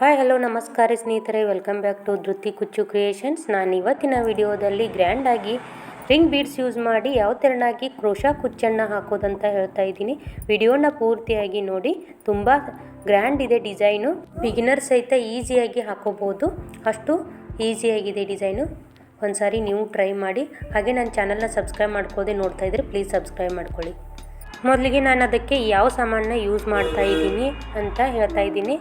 Hi hello ನಮಸ್ಕಾರ ಸ್ನೇಹಿತರೆ, welcome back to Dhriti ಕುಚ್ಚು ಕ್ರಿಯೇಷನ್ಸ್. ನಾನು ಇವತ್ತಿನ ವಿಡಿಯೋದಲ್ಲಿ ಗ್ರ್ಯಾಂಡಾಗಿ ರಿಂಗ್ ಬೀಡ್ಸ್ ಯೂಸ್ ಮಾಡಿ ಯಾವ ತೆರನಾಗಿ ಕ್ರೋಶಾ ಕುಚ್ಚನ್ನು ಹಾಕೋದಂತ ಹೇಳ್ತಾ ಇದ್ದೀನಿ. ವಿಡಿಯೋನ ಪೂರ್ತಿಯಾಗಿ ನೋಡಿ. ತುಂಬ ಗ್ರ್ಯಾಂಡ್ ಇದೆ ಡಿಸೈನು. ಬಿಗಿನರ್ ಸಹಿತ ಈಸಿಯಾಗಿ ಹಾಕೋಬೋದು, ಅಷ್ಟು ಈಸಿಯಾಗಿದೆ ಡಿಸೈನು. ಒಂದು ಸಾರಿ ನೀವು ಟ್ರೈ ಮಾಡಿ. ಹಾಗೆ ನನ್ನ ಚಾನಲ್ನ ಸಬ್ಸ್ಕ್ರೈಬ್ ಮಾಡ್ಕೋದೆ ನೋಡ್ತಾ ಇದ್ದರೆ ಪ್ಲೀಸ್ ಸಬ್ಸ್ಕ್ರೈಬ್ ಮಾಡ್ಕೊಳ್ಳಿ. ಮೊದಲಿಗೆ ನಾನು ಅದಕ್ಕೆ ಯಾವ ಸಾಮಾನನ್ನ ಯೂಸ್ ಮಾಡ್ತಾ ಇದ್ದೀನಿ ಅಂತ ಹೇಳ್ತಾ ಇದ್ದೀನಿ,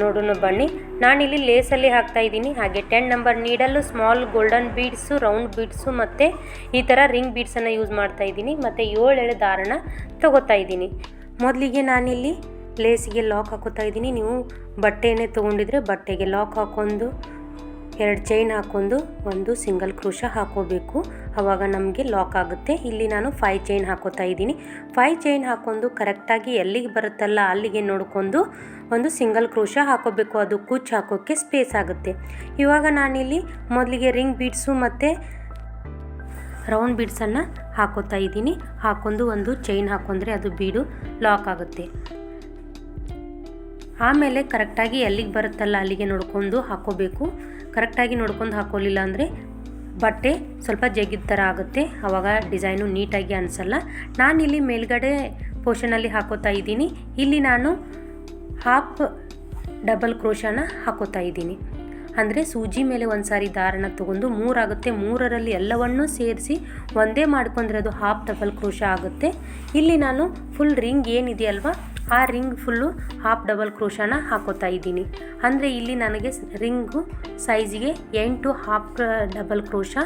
ನೋಡೋಣ ಬನ್ನಿ. ನಾನಿಲ್ಲಿ ಲೇಸಲ್ಲಿ ಹಾಕ್ತಾ ಇದ್ದೀನಿ. ಹಾಗೆ 10 ನಂಬರ್ ನೀಡಲು small golden beads, round beads ಮತ್ತು ಈ ಥರ ರಿಂಗ್ ಬೀಡ್ಸನ್ನು ಯೂಸ್ ಮಾಡ್ತಾ ಇದ್ದೀನಿ. ಮತ್ತು 7 ಎಳೆ ದಾರನ ತೊಗೋತಾ ಇದ್ದೀನಿ. ಮೊದಲಿಗೆ ನಾನಿಲ್ಲಿ ಲೇಸಿಗೆ ಲಾಕ್ ಹಾಕೋತಾ ಇದ್ದೀನಿ. ನೀವು ಬಟ್ಟೆನೇ ತೊಗೊಂಡಿದ್ರೆ ಬಟ್ಟೆಗೆ ಲಾಕ್ ಹಾಕೊಂಡು 2 ಚೈನ್ ಹಾಕೊಂಡು ಒಂದು ಸಿಂಗಲ್ ಕ್ರೋಶಾ ಹಾಕೋಬೇಕು, ಆವಾಗ ನಮಗೆ ಲಾಕ್ ಆಗುತ್ತೆ. ಇಲ್ಲಿ ನಾನು 5 ಚೈನ್ ಹಾಕೋತಾ ಇದ್ದೀನಿ. 5 ಚೈನ್ ಹಾಕೊಂಡು ಕರೆಕ್ಟಾಗಿ ಎಲ್ಲಿಗೆ ಬರುತ್ತಲ್ಲ ಅಲ್ಲಿಗೆ ನೋಡ್ಕೊಂಡು ಒಂದು ಸಿಂಗಲ್ ಕ್ರೋಶಾ ಹಾಕೋಬೇಕು. ಅದು ಕುಚ್ಚು ಹಾಕೋಕ್ಕೆ ಸ್ಪೇಸ್ ಆಗುತ್ತೆ. ಇವಾಗ ನಾನಿಲ್ಲಿ ಮೊದಲಿಗೆ ರಿಂಗ್ ಬೀಡ್ಸು ಮತ್ತು ರೌಂಡ್ ಬೀಡ್ಸನ್ನು ಹಾಕೋತಾ ಇದ್ದೀನಿ. ಹಾಕೊಂಡು ಒಂದು ಚೈನ್ ಹಾಕೊಂಡ್ರೆ ಅದು ಬೀಡು ಲಾಕ್ ಆಗುತ್ತೆ. ಆಮೇಲೆ ಕರೆಕ್ಟಾಗಿ ಎಲ್ಲಿಗೆ ಬರುತ್ತಲ್ಲ ಅಲ್ಲಿಗೆ ನೋಡ್ಕೊಂಡು ಹಾಕೋಬೇಕು. ಕರೆಕ್ಟಾಗಿ ನೋಡ್ಕೊಂಡು ಹಾಕೋಲಿಲ್ಲ ಅಂದರೆ ಬಟ್ಟೆ ಸ್ವಲ್ಪ ಜಗ್ಗಿದ ಥರ ಆಗುತ್ತೆ, ಆವಾಗ ಡಿಸೈನು ನೀಟಾಗಿ ಅನಿಸಲ್ಲ. ನಾನಿಲ್ಲಿ ಮೇಲ್ಗಡೆ ಪೋರ್ಷನಲ್ಲಿ ಹಾಕೋತಾ ಇದ್ದೀನಿ. ಇಲ್ಲಿ ನಾನು ಹಾಫ್ ಡಬಲ್ ಕ್ರೋಶಾನ ಹಾಕೋತಾ ಇದ್ದೀನಿ. ಅಂದರೆ ಸೂಜಿ ಮೇಲೆ ಒಂದು ಸಾರಿ ದಾರನ ತೊಗೊಂಡು 3 ಆಗುತ್ತೆ. 3ರಲ್ಲಿ ಎಲ್ಲವನ್ನೂ ಸೇರಿಸಿ ಒಂದೇ ಮಾಡ್ಕೊಂಡ್ರೆ ಅದು ಹಾಫ್ ಡಬಲ್ ಕ್ರೋಶಾ ಆಗುತ್ತೆ. ಇಲ್ಲಿ ನಾನು ಫುಲ್ ರಿಂಗ್ ಏನಿದೆಯಲ್ವ ಆ ರಿಂಗ್ ಫುಲ್ಲು ಹಾಫ್ ಡಬಲ್ ಕ್ರೋಶಾನ ಹಾಕೋತಾ ಇದ್ದೀನಿ. ಅಂದರೆ ಇಲ್ಲಿ ನನಗೆ ರಿಂಗು ಸೈಜಿಗೆ 8 ಹಾಫ್ ಡಬಲ್ ಕ್ರೋಶಾ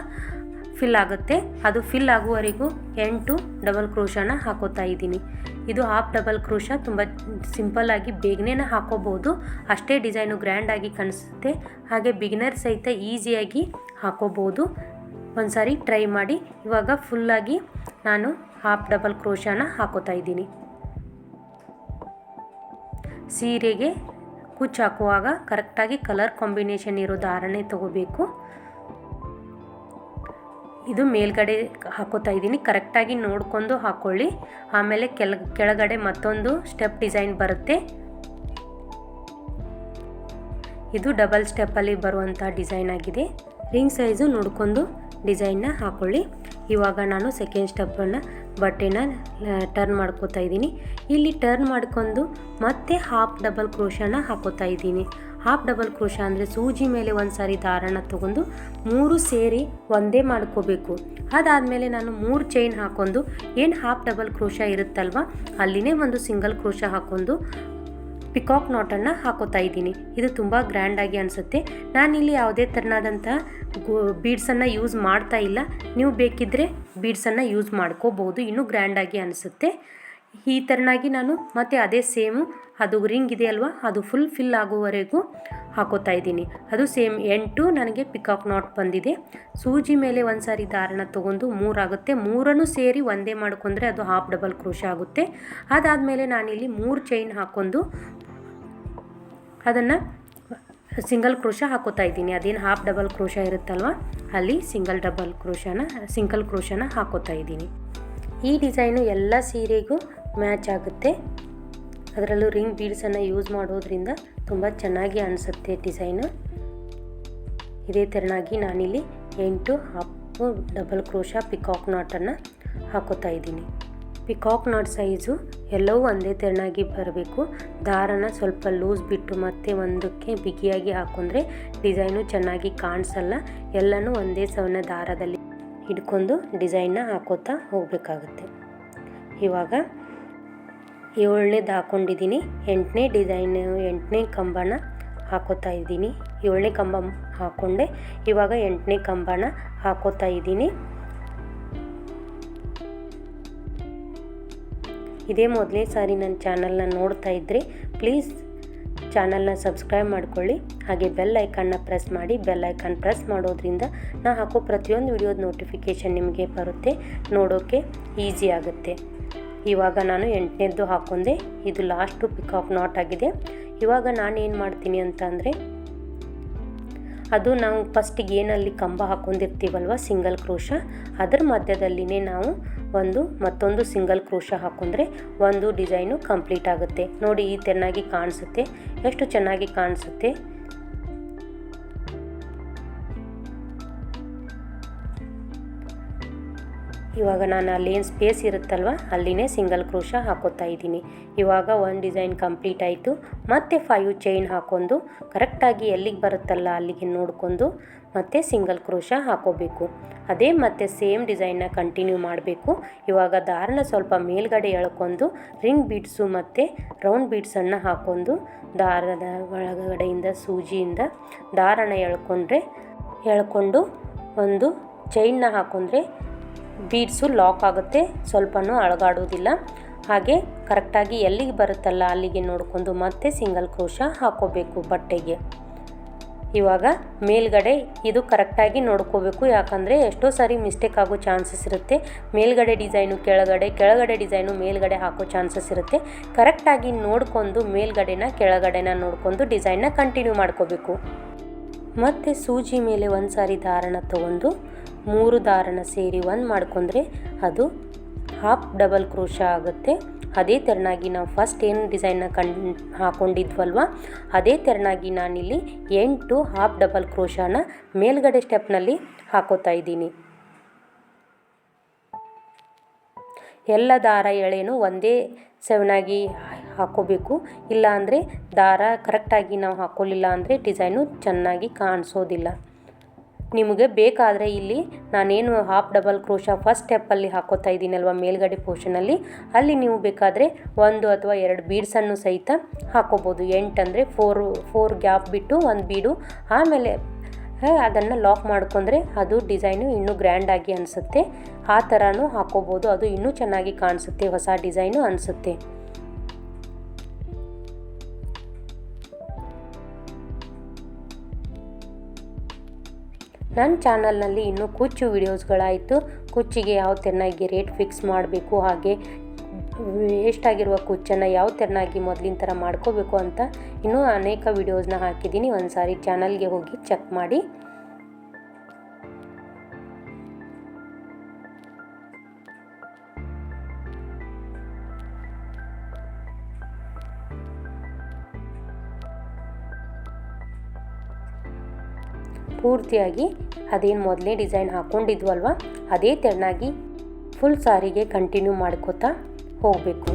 ಫಿಲ್ ಆಗುತ್ತೆ. ಅದು ಫಿಲ್ ಆಗುವವರೆಗೂ 8 ಡಬಲ್ ಕ್ರೋಶಾನ ಹಾಕೋತಾ ಇದ್ದೀನಿ. ಇದು ಹಾಫ್ ಡಬಲ್ ಕ್ರೋಶಾ ತುಂಬ ಸಿಂಪಲ್ಲಾಗಿ ಬೇಗನೆ ಹಾಕೋಬೋದು, ಅಷ್ಟೇ ಡಿಸೈನು ಗ್ರ್ಯಾಂಡಾಗಿ ಕಾಣಿಸುತ್ತೆ. ಹಾಗೆ ಬಿಗಿನರ್ ಸಹಿತ ಈಸಿಯಾಗಿ ಹಾಕೋಬೋದು. ಒಂದು ಸಾರಿ ಟ್ರೈ ಮಾಡಿ. ಇವಾಗ ಫುಲ್ಲಾಗಿ ನಾನು ಹಾಫ್ ಡಬಲ್ ಕ್ರೋಶಾನ ಹಾಕೋತಾ ಇದ್ದೀನಿ. ಸೀರೆಗೆ ಕುಚ್ಚು ಹಾಕುವಾಗ ಕರೆಕ್ಟಾಗಿ ಕಲರ್ ಕಾಂಬಿನೇಷನ್ ಇರೋ ದಾರನೇ ತೊಗೋಬೇಕು. ಇದು ಮೇಲ್ಗಡೆ ಹಾಕೋತಾ ಇದ್ದೀನಿ. ಕರೆಕ್ಟಾಗಿ ನೋಡಿಕೊಂಡು ಹಾಕ್ಕೊಳ್ಳಿ. ಆಮೇಲೆ ಕೆಳಗಡೆ ಮತ್ತೊಂದು ಸ್ಟೆಪ್ ಡಿಸೈನ್ ಬರುತ್ತೆ. ಇದು ಡಬಲ್ ಸ್ಟೆಪ್ಪಲ್ಲಿ ಬರುವಂಥ ಡಿಸೈನ್ ಆಗಿದೆ. ರಿಂಗ್ ಸೈಜು ನೋಡಿಕೊಂಡು ಡಿಸೈನ್ನ ಹಾಕ್ಕೊಳ್ಳಿ. ಇವಾಗ ನಾನು ಸೆಕೆಂಡ್ ಸ್ಟೆಪ್ಪನ್ನು ಬಟ್ಟೆನ ಟರ್ನ್ ಮಾಡ್ಕೋತಾ ಇದ್ದೀನಿ. ಇಲ್ಲಿ ಟರ್ನ್ ಮಾಡ್ಕೊಂಡು ಮತ್ತೆ ಹಾಫ್ ಡಬಲ್ ಕ್ರೋಶಾನ ಹಾಕೋತಾ ಇದ್ದೀನಿ. ಹಾಫ್ ಡಬಲ್ ಕ್ರೋಶಾ ಅಂದರೆ ಸೂಜಿ ಮೇಲೆ ಒಂದು ಸಾರಿ ದಾರನ ತೊಗೊಂಡು 3 ಸೇರಿ ಒಂದೇ ಮಾಡ್ಕೋಬೇಕು. ಅದಾದಮೇಲೆ ನಾನು 3 ಚೈನ್ ಹಾಕೊಂಡು ಏನು ಹಾಫ್ ಡಬಲ್ ಕ್ರೋಶಾ ಇರುತ್ತಲ್ವ ಅಲ್ಲಿನೇ ಒಂದು ಸಿಂಗಲ್ ಕ್ರೋಶಾ ಹಾಕೊಂಡು ಪಿಕಾಕ್ ನಾಟನ್ನು ಹಾಕೋತಾ ಇದ್ದೀನಿ. ಇದು ತುಂಬ ಗ್ರ್ಯಾಂಡಾಗಿ ಅನಿಸುತ್ತೆ. ನಾನಿಲ್ಲಿ ಯಾವುದೇ ಥರನಾದಂಥ ಬೀಡ್ಸನ್ನು ಯೂಸ್ ಮಾಡ್ತಾ ಇಲ್ಲ. ನೀವು ಬೇಕಿದ್ದರೆ ಬೀಡ್ಸನ್ನು ಯೂಸ್ ಮಾಡ್ಕೋಬೋದು, ಇನ್ನೂ ಗ್ರ್ಯಾಂಡಾಗಿ ಅನಿಸುತ್ತೆ. ಈ ಥರನಾಗಿ ನಾನು ಮತ್ತೆ ಅದೇ ಸೇಮು ಅದು ರಿಂಗ್ ಇದೆ ಅಲ್ವಾ ಅದು ಫಿಲ್ ಆಗುವವರೆಗೂ ಹಾಕೋತಾ ಇದ್ದೀನಿ. ಅದು ಸೇಮ್ 8 ನನಗೆ ಪಿಕಾಕ್ ನಾಟ್ ಬಂದಿದೆ. ಸೂಜಿ ಮೇಲೆ ಒಂದು ಸಾರಿ ದಾರನ ತೊಗೊಂಡು 3 ಆಗುತ್ತೆ. 3 ಸೇರಿ ಒಂದೇ ಮಾಡ್ಕೊಂಡ್ರೆ ಅದು ಹಾಫ್ ಡಬಲ್ ಕ್ರೋಶಾ ಆಗುತ್ತೆ. ಅದಾದಮೇಲೆ ನಾನಿಲ್ಲಿ 3 ಚೈನ್ ಹಾಕೊಂಡು ಅದನ್ನು ಸಿಂಗಲ್ ಕ್ರೋಶಾ ಹಾಕೋತಾ ಇದ್ದೀನಿ. ಅದೇನು ಹಾಫ್ ಡಬಲ್ ಕ್ರೋಶಾ ಇರುತ್ತಲ್ವ ಅಲ್ಲಿ ಸಿಂಗಲ್ ಕ್ರೋಶಾನ ಹಾಕೋತಾ ಇದ್ದೀನಿ. ಈ ಡಿಸೈನು ಎಲ್ಲ ಸೀರೆಗೂ ಮ್ಯಾಚ್ ಆಗುತ್ತೆ. ಅದರಲ್ಲೂ ರಿಂಗ್ ಬೀಡ್ಸನ್ನು ಯೂಸ್ ಮಾಡೋದ್ರಿಂದ ತುಂಬ ಚೆನ್ನಾಗಿ ಅನಿಸುತ್ತೆ ಡಿಸೈನು. ಇದೇ ಥರನಾಗಿ ನಾನಿಲ್ಲಿ 8 ಹಾಫ್ ಡಬಲ್ ಕ್ರೋಶಾ ಪಿಕಾಕ್ ನಾಟನ್ನು ಹಾಕೋತಾ ಇದ್ದೀನಿ. ಪಿಕಾಕ್ ನಾಟ್ ಸೈಜು ಎಲ್ಲವೂ ಒಂದೇ ತೆರನಾಗಿ ಬರಬೇಕು. ದಾರನ ಸ್ವಲ್ಪ ಲೂಸ್ ಬಿಟ್ಟು ಮತ್ತೆ ಒಂದಕ್ಕೆ ಬಿಗಿಯಾಗಿ ಹಾಕೊಂಡ್ರೆ ಡಿಸೈನು ಚೆನ್ನಾಗಿ ಕಾಣಿಸಲ್ಲ. ಎಲ್ಲನೂ ಒಂದೇ ಸವನ ದಾರದಲ್ಲಿ ಹಿಡ್ಕೊಂಡು ಡಿಸೈನ್ನ ಹಾಕೋತಾ ಹೋಗಬೇಕಾಗುತ್ತೆ. ಇವಾಗ 7ನೇದು ಹಾಕ್ಕೊಂಡಿದ್ದೀನಿ. 8ನೇ ಡಿಸೈನ್ 8ನೇ ಕಂಬನ ಹಾಕೋತಾ ಇದ್ದೀನಿ. 7ನೇ ಕಂಬ ಹಾಕ್ಕೊಂಡೆ. ಇವಾಗ 8ನೇ ಕಂಬನ ಹಾಕೋತಾ ಇದ್ದೀನಿ. ಇದೇ ಮೊದಲನೇ ಸಾರಿ ನನ್ನ ಚಾನಲ್ನ ನೋಡ್ತಾ ಇದ್ದರೆ ಪ್ಲೀಸ್ ಚಾನಲ್ನ ಸಬ್ಸ್ಕ್ರೈಬ್ ಮಾಡ್ಕೊಳ್ಳಿ. ಹಾಗೆ ಬೆಲ್ ಐಕಾನ್ನ ಪ್ರೆಸ್ ಮಾಡಿ. ಬೆಲ್ ಐಕಾನ್ ಪ್ರೆಸ್ ಮಾಡೋದ್ರಿಂದ ನಾನು ಹಾಕೋ ಪ್ರತಿಯೊಂದು ವಿಡಿಯೋದ ನೋಟಿಫಿಕೇಷನ್ ನಿಮಗೆ ಬರುತ್ತೆ, ನೋಡೋಕ್ಕೆ ಈಸಿ ಆಗುತ್ತೆ. ಇವಾಗ ನಾನು 8ನೇದು ಹಾಕ್ಕೊಂಡೆ. ಇದು ಲಾಸ್ಟು ಪಿಕಾಕ್ ನಾಟ್ ಆಗಿದೆ. ಇವಾಗ ನಾನು ಏನು ಮಾಡ್ತೀನಿ ಅಂತ ಅಂದರೆ ಅದು ನಾವು ಫಸ್ಟಿಗೆ ಏನಲ್ಲಿ ಕಂಬ ಹಾಕ್ಕೊಂಡಿರ್ತೀವಲ್ವ ಸಿಂಗಲ್ ಕ್ರೋಶಾ ಅದರ ಮಧ್ಯದಲ್ಲಿನೇ ನಾವು ಮತ್ತೊಂದು ಸಿಂಗಲ್ ಕ್ರೋಶಾ ಹಾಕೊಂಡ್ರೆ ಒಂದು ಡಿಸೈನು ಕಂಪ್ಲೀಟ್ ಆಗುತ್ತೆ. ನೋಡಿ ಈ ಚೆನ್ನಾಗಿ ಕಾಣಿಸುತ್ತೆ, ಎಷ್ಟು ಚೆನ್ನಾಗಿ ಕಾಣಿಸುತ್ತೆ. ಇವಾಗ ನಾನು ಅಲ್ಲೇನು ಸ್ಪೇಸ್ ಇರುತ್ತಲ್ವ ಅಲ್ಲಿನೇ ಸಿಂಗಲ್ ಕ್ರೋಶಾ ಹಾಕೋತಾ ಇದ್ದೀನಿ. ಇವಾಗ ಒಂದು ಡಿಸೈನ್ ಕಂಪ್ಲೀಟ್ ಆಯಿತು. ಮತ್ತೆ 5 ಚೈನ್ ಹಾಕ್ಕೊಂಡು ಕರೆಕ್ಟಾಗಿ ಎಲ್ಲಿಗೆ ಬರುತ್ತಲ್ಲ ಅಲ್ಲಿಗೆ ನೋಡ್ಕೊಂಡು ಮತ್ತೆ ಸಿಂಗಲ್ ಕ್ರೋಶಾ ಹಾಕೋಬೇಕು. ಅದೇ ಮತ್ತೆ ಸೇಮ್ ಡಿಸೈನ್ನ ಕಂಟಿನ್ಯೂ ಮಾಡಬೇಕು. ಇವಾಗ ದಾರನ ಸ್ವಲ್ಪ ಮೇಲ್ಗಡೆ ಎಳ್ಕೊಂಡು ರಿಂಗ್ ಬೀಡ್ಸು ಮತ್ತು ರೌಂಡ್ ಬೀಡ್ಸನ್ನು ಹಾಕ್ಕೊಂಡು ದಾರದ ಒಳಗಡೆಯಿಂದ ಸೂಜಿಯಿಂದ ದಾರನ ಎಳ್ಕೊಂಡು ಒಂದು ಚೈನ್ನ ಹಾಕೊಂಡ್ರೆ ಬೀಡ್ಸು ಲಾಕ್ ಆಗುತ್ತೆ, ಸ್ವಲ್ಪನೂ ಅಳಗಾಡೋದಿಲ್ಲ. ಹಾಗೆ ಕರೆಕ್ಟಾಗಿ ಎಲ್ಲಿಗೆ ಬರುತ್ತಲ್ಲ ಅಲ್ಲಿಗೆ ನೋಡ್ಕೊಂಡು ಮತ್ತೆ ಸಿಂಗಲ್ ಕ್ರೋಶಾ ಹಾಕೋಬೇಕು ಬಟ್ಟೆಗೆ. ಇವಾಗ ಮೇಲ್ಗಡೆ ಇದು ಕರೆಕ್ಟಾಗಿ ನೋಡ್ಕೋಬೇಕು, ಯಾಕಂದರೆ ಎಷ್ಟೋ ಸಾರಿ ಮಿಸ್ಟೇಕ್ ಆಗೋ ಚಾನ್ಸಸ್ ಇರುತ್ತೆ. ಮೇಲ್ಗಡೆ ಡಿಸೈನು ಕೆಳಗಡೆ ಡಿಸೈನು ಮೇಲ್ಗಡೆ ಹಾಕೋ ಚಾನ್ಸಸ್ ಇರುತ್ತೆ. ಕರೆಕ್ಟಾಗಿ ನೋಡ್ಕೊಂಡು ಮೇಲ್ಗಡೆನ ಕೆಳಗಡೆನ ನೋಡ್ಕೊಂಡು ಡಿಸೈನ್ನ ಕಂಟಿನ್ಯೂ ಮಾಡ್ಕೋಬೇಕು. ಮತ್ತು ಸೂಜಿ ಮೇಲೆ ಒಂದು ಸಾರಿ ದಾರನ ತೊಗೊಂಡು 3 ದಾರನ ಸೇರಿ ಒಂದು ಮಾಡ್ಕೊಂಡ್ರೆ ಅದು ಹಾಫ್ ಡಬಲ್ ಕ್ರೋಶಾ ಆಗುತ್ತೆ. ಅದೇ ತೆರನಾಗಿ ನಾವು ಫಸ್ಟ್ ಏನು ಡಿಸೈನ್ನ ಹಾಕ್ಕೊಂಡಿದ್ವಲ್ವ ಅದೇ ತೆರನಾಗಿ ನಾನಿಲ್ಲಿ 8 ಹಾಫ್ ಡಬಲ್ ಕ್ರೋಶಾನ ಮೇಲ್ಗಡೆ ಸ್ಟೆಪ್ನಲ್ಲಿ ಹಾಕೋತಾ ಇದ್ದೀನಿ. ಎಲ್ಲ ದಾರ ಎಳೆನೂ ಒಂದೇ ಸೆವನಾಗಿ ಹಾಕೋಬೇಕು, ಇಲ್ಲ ಅಂದರೆ ದಾರ ಕರೆಕ್ಟಾಗಿ ನಾವು ಹಾಕ್ಕೊಳ್ಳಿಲ್ಲ ಅಂದರೆ ಡಿಸೈನು ಚೆನ್ನಾಗಿ ಕಾಣಿಸೋದಿಲ್ಲ. ನಿಮಗೆ ಬೇಕಾದರೆ ಇಲ್ಲಿ ನಾನೇನು ಹಾಫ್ ಡಬಲ್ ಕ್ರೋಶಾ ಫಸ್ಟ್ ಸ್ಟೆಪ್ಪಲ್ಲಿ ಹಾಕೋತಾ ಇದ್ದೀನಲ್ವ ಮೇಲ್ಗಡೆ ಪೋರ್ಷನಲ್ಲಿ, ಅಲ್ಲಿ ನೀವು ಬೇಕಾದರೆ 1 ಅಥವಾ 2 ಬೀಡ್ಸನ್ನು ಸಹಿತ ಹಾಕೋಬೋದು. 8 ಅಂದರೆ 4 ಗ್ಯಾಪ್ ಬಿಟ್ಟು 1 ಬೀಡು, ಆಮೇಲೆ ಅದನ್ನು ಲಾಕ್ ಮಾಡ್ಕೊಂಡ್ರೆ ಅದು ಡಿಸೈನು ಇನ್ನೂ ಗ್ರ್ಯಾಂಡಾಗಿ ಅನಿಸುತ್ತೆ. ಆ ಥರನೂ ಹಾಕೋಬೋದು, ಅದು ಇನ್ನೂ ಚೆನ್ನಾಗಿ ಕಾಣಿಸುತ್ತೆ, ಹೊಸ ಡಿಸೈನು ಅನಿಸುತ್ತೆ. ನನ್ನ ಚಾನಲ್ನಲ್ಲಿ ಇನ್ನೂ ಕುಚ್ಚು ವಿಡಿಯೋಸ್ಗಳಾಯಿತು. ಕುಚ್ಚಿಗೆ ಯಾವ ತೆರನಾಗಿ ರೇಟ್ ಫಿಕ್ಸ್ ಮಾಡಬೇಕು, ಹಾಗೆ ವೇಸ್ಟಾಗಿರುವ ಕುಚ್ಚನ್ನು ಯಾವ ತೆರನಾಗಿ ಮೊದಲಿನ ಥರ ಮಾಡ್ಕೋಬೇಕು ಅಂತ ಇನ್ನೂ ಅನೇಕ ವಿಡಿಯೋಸ್ನ ಹಾಕಿದ್ದೀನಿ. ಒಂದು ಸಾರಿ ಚಾನಲ್ಗೆ ಹೋಗಿ ಚೆಕ್ ಮಾಡಿ. ಪೂರ್ತಿಯಾಗಿ ಅದೇನು ಮೊದಲೇ ಡಿಸೈನ್ ಹಾಕ್ಕೊಂಡಿದ್ವಲ್ವ ಅದೇ ತೆರನಾಗಿ ಫುಲ್ ಸಾರಿಗೆ ಕಂಟಿನ್ಯೂ ಮಾಡ್ಕೋತಾ ಹೋಗಬೇಕು.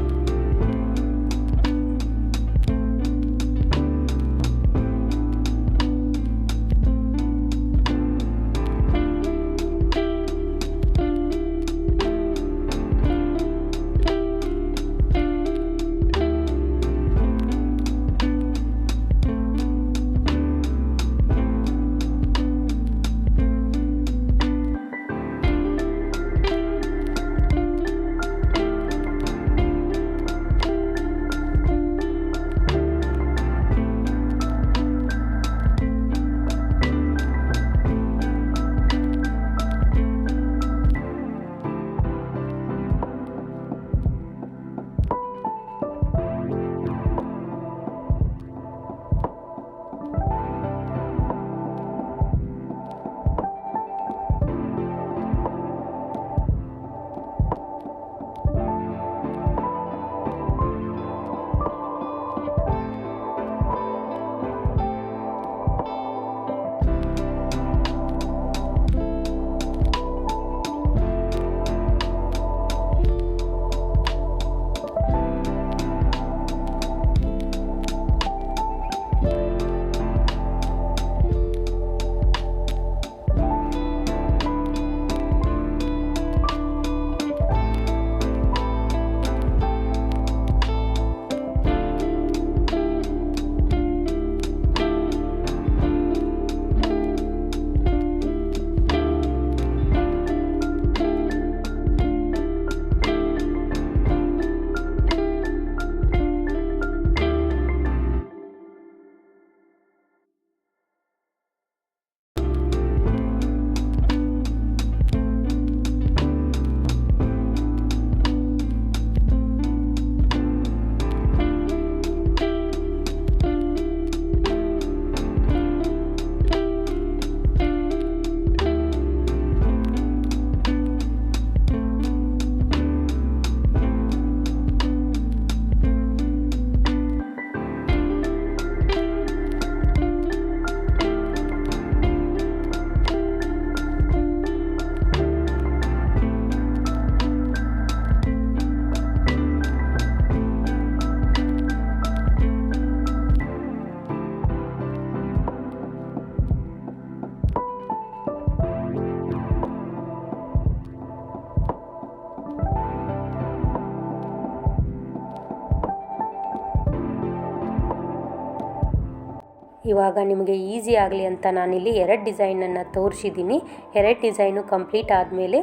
ಇವಾಗ ನಿಮಗೆ ಈಸಿ ಆಗಲಿ ಅಂತ ನಾನಿಲ್ಲಿ 2 ಡಿಸೈನನ್ನು ತೋರಿಸಿದ್ದೀನಿ. 2 ಡಿಸೈನು ಕಂಪ್ಲೀಟ್ ಆದಮೇಲೆ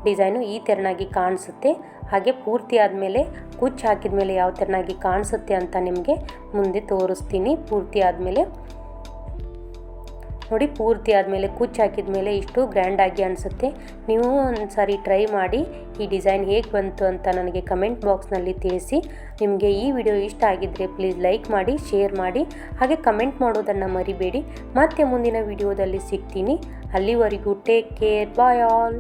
ಡಿಸೈನು ಈ ತೆರನಾಗಿ ಕಾಣಿಸುತ್ತೆ. ಹಾಗೆ ಪೂರ್ತಿ ಆದಮೇಲೆ ಕುಚ್ಚು ಹಾಕಿದ ಮೇಲೆ ಯಾವ ತೆರನಾಗಿ ಕಾಣಿಸುತ್ತೆ ಅಂತ ನಿಮಗೆ ಮುಂದೆ ತೋರಿಸ್ತೀನಿ. ಪೂರ್ತಿ ಆದಮೇಲೆ ನೋಡಿ, ಪೂರ್ತಿ ಆದಮೇಲೆ ಕುಚ್ಚು ಹಾಕಿದ ಮೇಲೆ ಇಷ್ಟು ಗ್ರ್ಯಾಂಡಾಗಿ ಅನಿಸುತ್ತೆ. ನೀವು ಒಂದು ಸಾರಿ ಟ್ರೈ ಮಾಡಿ ಈ ಡಿಸೈನ್ ಹೇಗೆ ಬಂತು ಅಂತ ನನಗೆ ಕಮೆಂಟ್ ಬಾಕ್ಸ್ನಲ್ಲಿ ತಿಳಿಸಿ. ನಿಮಗೆ ಈ ವಿಡಿಯೋ ಇಷ್ಟ ಆಗಿದ್ದರೆ ಪ್ಲೀಸ್ ಲೈಕ್ ಮಾಡಿ, ಶೇರ್ ಮಾಡಿ, ಹಾಗೆ ಕಮೆಂಟ್ ಮಾಡೋದನ್ನು ಮರಿಬೇಡಿ. ಮತ್ತೆ ಮುಂದಿನ ವಿಡಿಯೋದಲ್ಲಿ ಸಿಗ್ತೀನಿ. ಅಲ್ಲಿವರೆಗೂ ಟೇಕ್ ಕೇರ್, ಬಾಯ್ ಆಲ್.